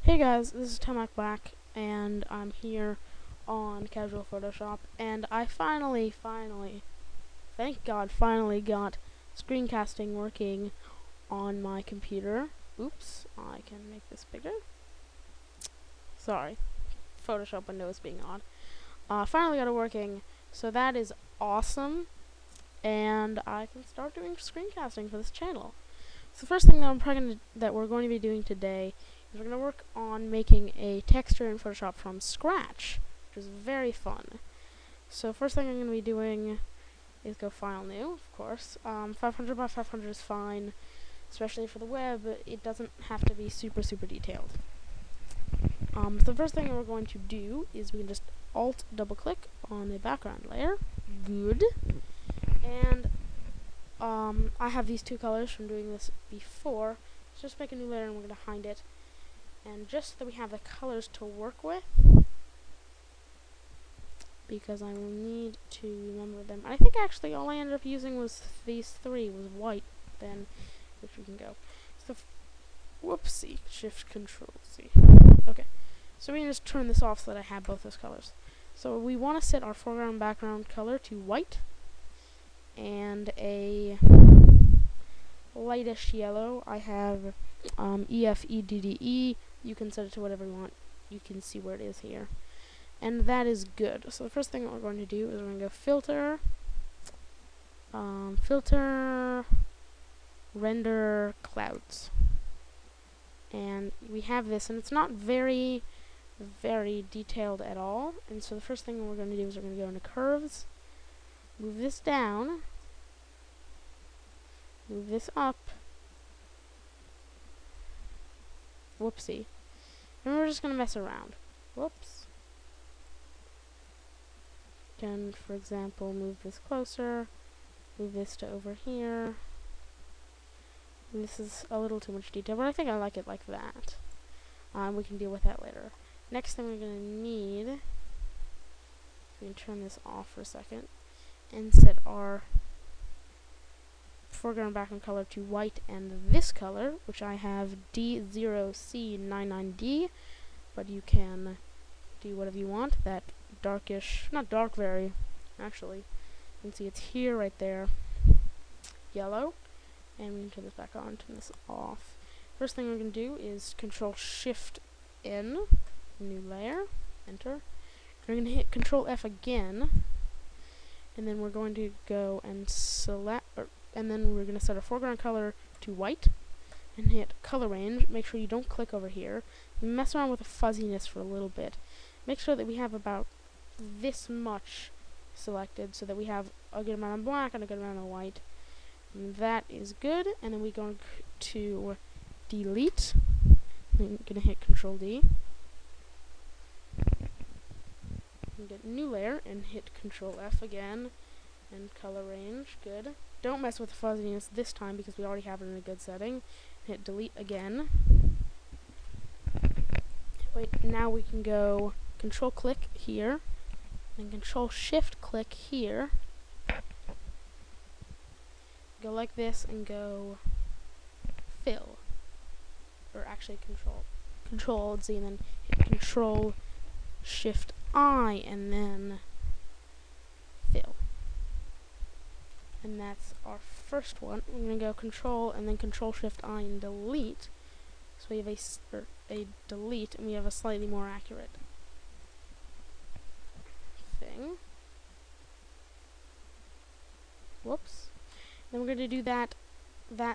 Hey guys, this is Tomac Black, and I'm here on Casual Photoshop, and I finally, thank God, finally got screencasting working on my computer. Oops, I can make this bigger. Sorry, Photoshop window is being odd. Finally got it working, so that is awesome, and I can start doing screencasting for this channel. So the first thing that we're going to be doing today is we're going to work on making a texture in Photoshop from scratch, which is very fun. So first thing I'm going to be doing is go File New, of course. 500 by 500 is fine, especially for the web. It doesn't have to be super detailed. So the first thing we're going to do is we can just Alt double click on the background layer. Good. And I have these two colors from doing this before. Let's just make a new layer and we're going to hide it. And just so that we have the colors to work with, because I will need to remember them. I think actually all I ended up using was these three, was white, then, which we can go. So, whoopsie, Shift Control C. Okay, so we can just turn this off so that I have both those colors. So we want to set our foreground and background color to white, and a lightish yellow. I have EFEDDE. You can set it to whatever you want. You can see where it is here. And that is good. So the first thing we're going to do is we're going to go Filter, Filter, Render Clouds. And we have this, and it's not very detailed at all. And so the first thing we're going to do is we're going to go into Curves, move this down, move this up, whoopsie, and we're just going to mess around. Whoops. Can, for example, move this closer, move this to over here. And this is a little too much detail, but I think I like it like that. We can deal with that later. Next thing we're going to need, we can turn this off for a second, and set our foreground and background color to white, and this color, which I have D0C99D, but you can do whatever you want. That darkish, not dark, very, actually, you can see it's here, right there, yellow, and we can turn this back on, turn this off. First thing we're going to do is Control Shift N, new layer, enter. We're going to hit Control F again, and then we're going to go and select, and then we're going to set our foreground color to white, and hit Color Range. Make sure you don't click over here. Mess around with the fuzziness for a little bit. Make sure that we have about this much selected, so that we have a good amount of black and a good amount of white. And that is good. And then we go to delete. I'm going to hit Control D. And get new layer and hit Control F again, and color range. Good. Don't mess with the fuzziness this time because we already have it in a good setting. Hit delete again. Wait, now we can go Control click here, and Control Shift click here. Go like this and go fill. Or actually Control Z, and then hit Control Shift I, and then fill. And that's our first one. We're going to go Control and then Control Shift I and delete. So we have a delete, and we have a slightly more accurate thing. Whoops. Then we're going to do that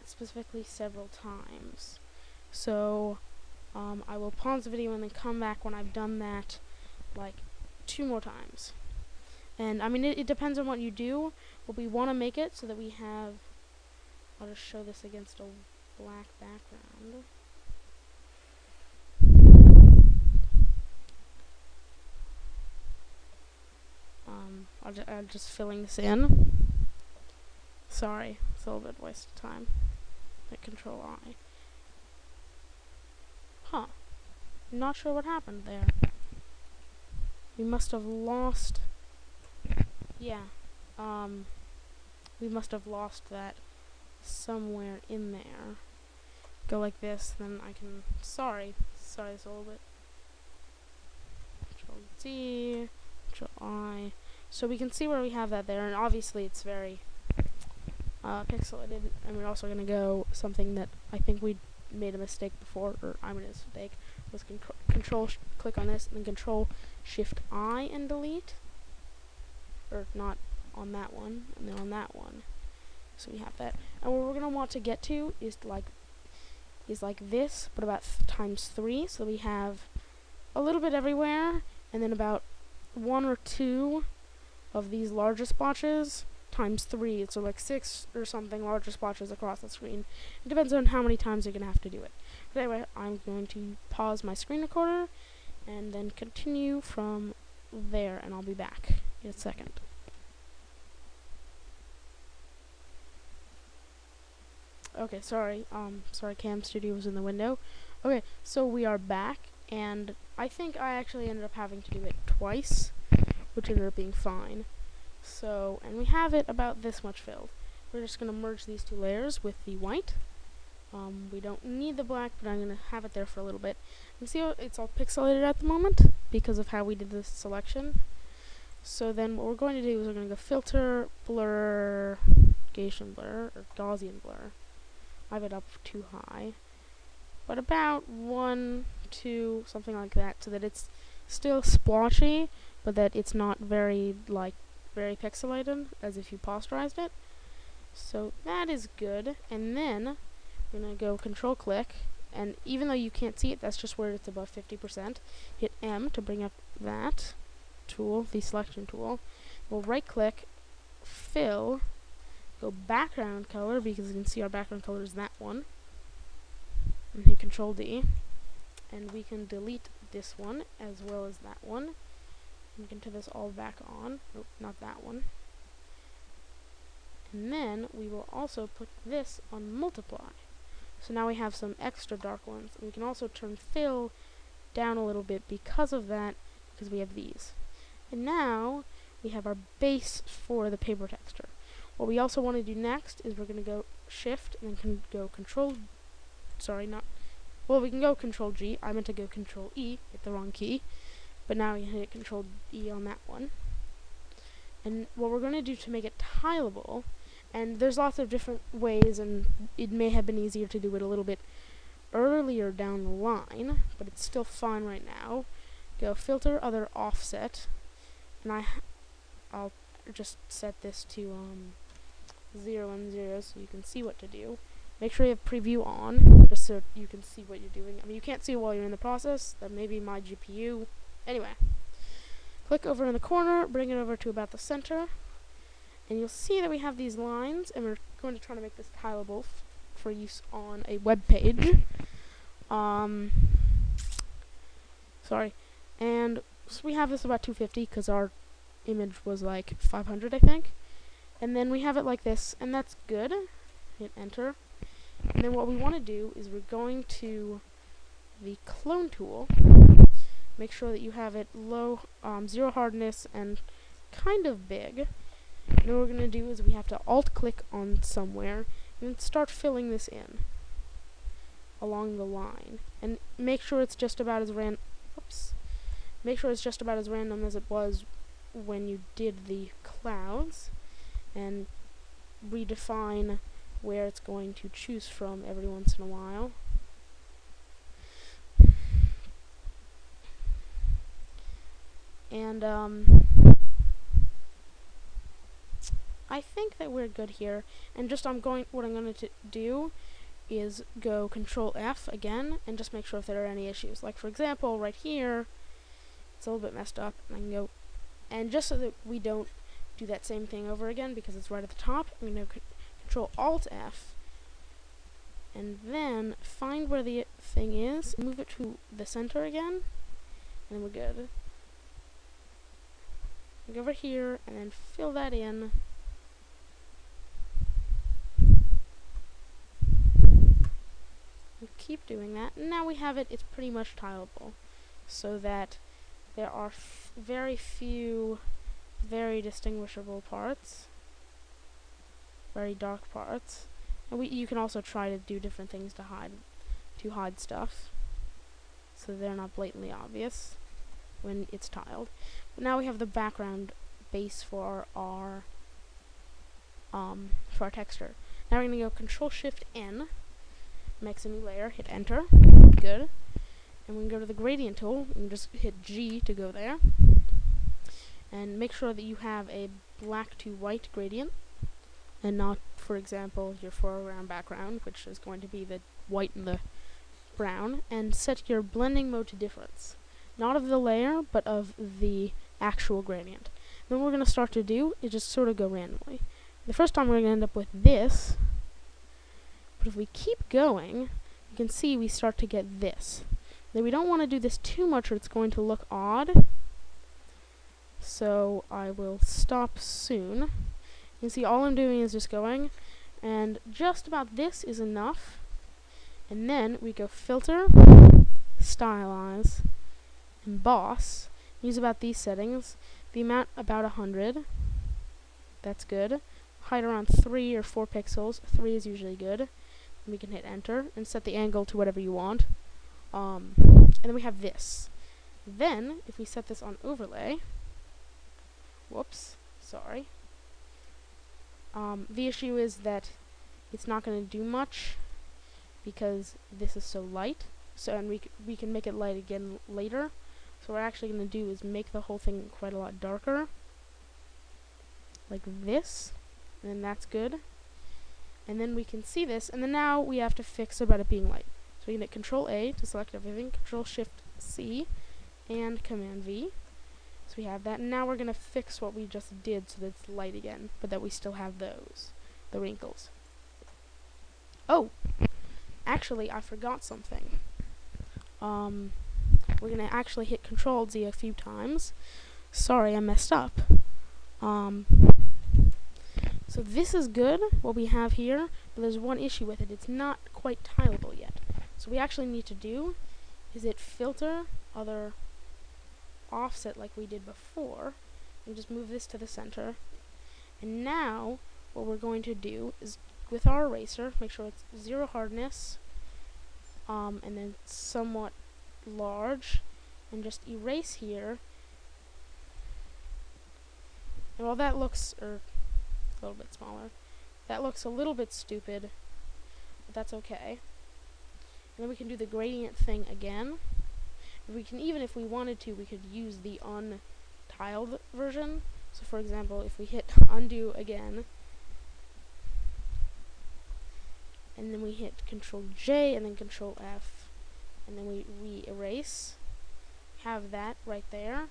specifically several times. So I will pause the video and then come back when I've done that like 2 more times. And I mean, it depends on what you do, but we want to make it so that we have, I'll just show this against a black background. I'm just filling this in. Sorry, it's a little bit waste of time. Hit Control I. Huh. Not sure what happened there. We must have lost. Yeah. We must have lost that somewhere in there. Go like this, then I can. Sorry Sorry, it's a little bit. Control D, Control I. So we can see where we have that there, and obviously it's very pixelated. And we're also going to go something that I think we made a mistake before, or I made a mistake. Was control click on this, and then Control Shift I and delete, or not on that one, and then on that one. So we have that, and what we're going to want to get to is like this, but about times 3. So we have a little bit everywhere, and then about 1 or 2 of these larger splotches times 3. So like 6 or something larger splotches across the screen. It depends on how many times you're gonna have to do it. But anyway, I'm going to pause my screen recorder and then continue from there, and I'll be back in a second. Okay, sorry, Cam Studio was in the window. Okay, so we are back, and I think I actually ended up having to do it twice, which ended up being fine. So, and we have it about this much filled. We're just going to merge these 2 layers with the white. We don't need the black, but I'm going to have it there for a little bit. You see how it's all pixelated at the moment because of how we did this selection. So then what we're going to do is we're going to go filter, blur, Gaussian blur, or Gaussian blur. I have it up too high, but about 1, 2, something like that, so that it's still splotchy, but that it's not very pixelated, as if you posterized it. So that is good, and then we're going to go Control click, and even though you can't see it, that's just where it's above 50%. Hit M to bring up that tool, the selection tool. We'll right click, fill, go background color, because you can see our background color is that one, and hit Control D, and we can delete this one as well as that one. We can turn this all back on. Nope, not that one. And then we will also put this on multiply. So now we have some extra dark ones. And we can also turn fill down a little bit because of that, because we have these. And now we have our base for the paper texture. What we also want to do next is we're going to go Shift and then go Control. Sorry, not. Well, we can go Control G. I meant to go Control E. Hit the wrong key. But now we hit Control E on that one. And what we're going to do to make it tileable, and there's lots of different ways, and it may have been easier to do it a little bit earlier down the line, but it's still fine right now. Go Filter, Other, Offset, and I'll just set this to 0 and 0 so you can see what to do. Make sure you have preview on, just so you can see what you're doing. I mean, you can't see it while you're in the process. That may be my GPU. Anyway, click over in the corner, bring it over to about the center, and you'll see that we have these lines, and we're going to try to make this tileable for use on a web page. Sorry. And so we have this about 250 because our image was like 500, I think. And then we have it like this, and that's good. Hit enter. And then what we want to do is we're going to the clone tool. Make sure that you have it low, 0 hardness, and kind of big. And what we're going to do is we have to alt-click on somewhere and then start filling this in along the line. And make sure it's just about as Make sure it's just about as random as it was when you did the clouds, and redefine where it's going to choose from every once in a while. And I think that we're good here. And just what I'm going to do is go Control F again and just make sure if there are any issues. Like for example, right here, it's a little bit messed up, and I can go, and just so that we don't do that same thing over again because it's right at the top, I'm going to Control Alt F, and then find where the thing is, move it to the center again, and then we're good. Go over here and then fill that in. And keep doing that. And now we have it. It's pretty much tileable, so that there are very few very distinguishable parts, very dark parts. And you can also try to do different things to hide stuff. So so they're not blatantly obvious when it's tiled. But now we have the background base for our texture. Now we're gonna go Control-Shift-N, makes a new layer, hit Enter, good. And we can go to the gradient tool, and just hit G to go there. And make sure that you have a black to white gradient, and not, for example, your foreground background, which is going to be the white and the brown. And set your blending mode to difference. Not of the layer, but of the actual gradient. Then what we're going to start to do is just sort of go randomly. The first time we're going to end up with this, but if we keep going, you can see we start to get this. Now we don't want to do this too much or it's going to look odd. So I will stop soon. You can see all I'm doing is just going, and just about this is enough. And then we go Filter, Stylize, Emboss. Use about these settings. The amount about 100. That's good. Height around 3 or 4 pixels. 3 is usually good. And we can hit Enter and set the angle to whatever you want. And then we have this. Then, if we set this on Overlay, whoops, sorry. The issue is that it's not going to do much because this is so light. So, and we can make it light again later. So what we're actually going to do is make the whole thing quite a lot darker, like this, and then that's good. And then we can see this, and then now we have to fix about it being light. So we can hit Control-A to select everything, Control-Shift-C, and Command-V. So we have that, and now we're going to fix what we just did so that it's light again, but that we still have those, the wrinkles. Oh! Actually, I forgot something. We're going to actually hit Control-Z a few times. Sorry, I messed up. So this is good, what we have here, but there's one issue with it. It's not quite tileable yet. So what we actually need to do is hit Filter, Other, Offset like we did before, and just move this to the center. And now, what we're going to do is, with our eraser, make sure it's 0 hardness, and then somewhat large, and just erase here. And while that looks, a little bit smaller, that looks a little bit stupid, but that's okay. And then we can do the gradient thing again. We can, even if we wanted to, we could use the untiled version. So for example, if we hit undo again, and then we hit Control J and then Control F, and then we erase, have that right there.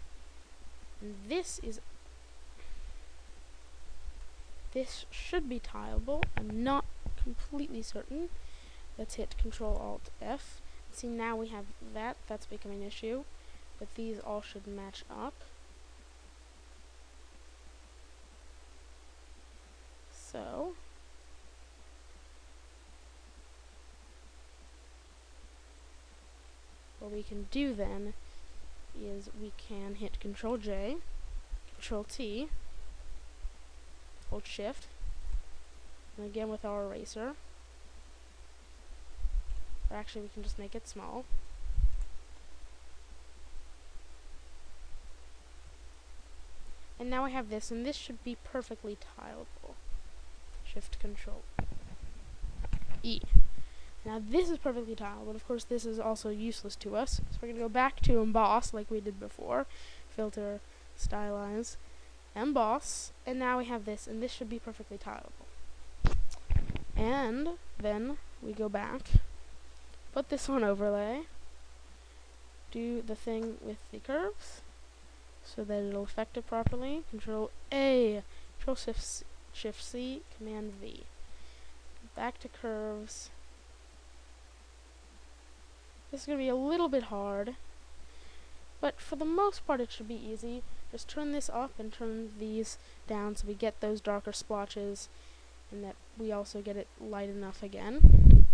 And this should be tileable. I'm not completely certain. Let's hit Control Alt F. See, now we have that. That's becoming an issue. But these all should match up. So what we can do then is we can hit Control J, Control T, hold Shift, and again with our eraser, or actually we can just make it small. And now I have this, and this should be perfectly tileable. Shift Control E. Now this is perfectly tileable, but of course this is also useless to us. So we're going to go back to Emboss like we did before. Filter, Stylize, Emboss, and now we have this, and this should be perfectly tileable. And then we go back, put this on Overlay, do the thing with the curves so that it'll affect it properly. Control A, Control Shift C, Command V. Back to curves. This is going to be a little bit hard, but for the most part it should be easy. Just turn this up and turn these down so we get those darker splotches, and that we also get it light enough again.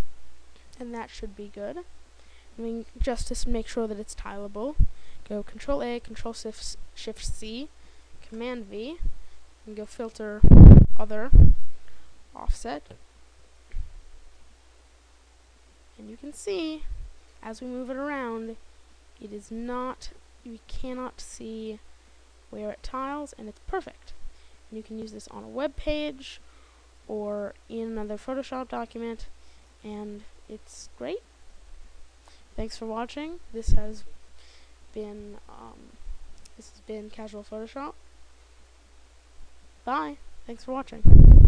And that should be good. And we just to make sure that it's tileable, go Control A, Control Shift C, Command V, and go Filter, Other, Offset. And you can see, as we move it around, is not, you cannot see where it tiles, and it's perfect. And you can use this on a web page or in another Photoshop document, and it's great. Thanks for watching. This has been Casual Photoshop. Bye. Thanks for watching.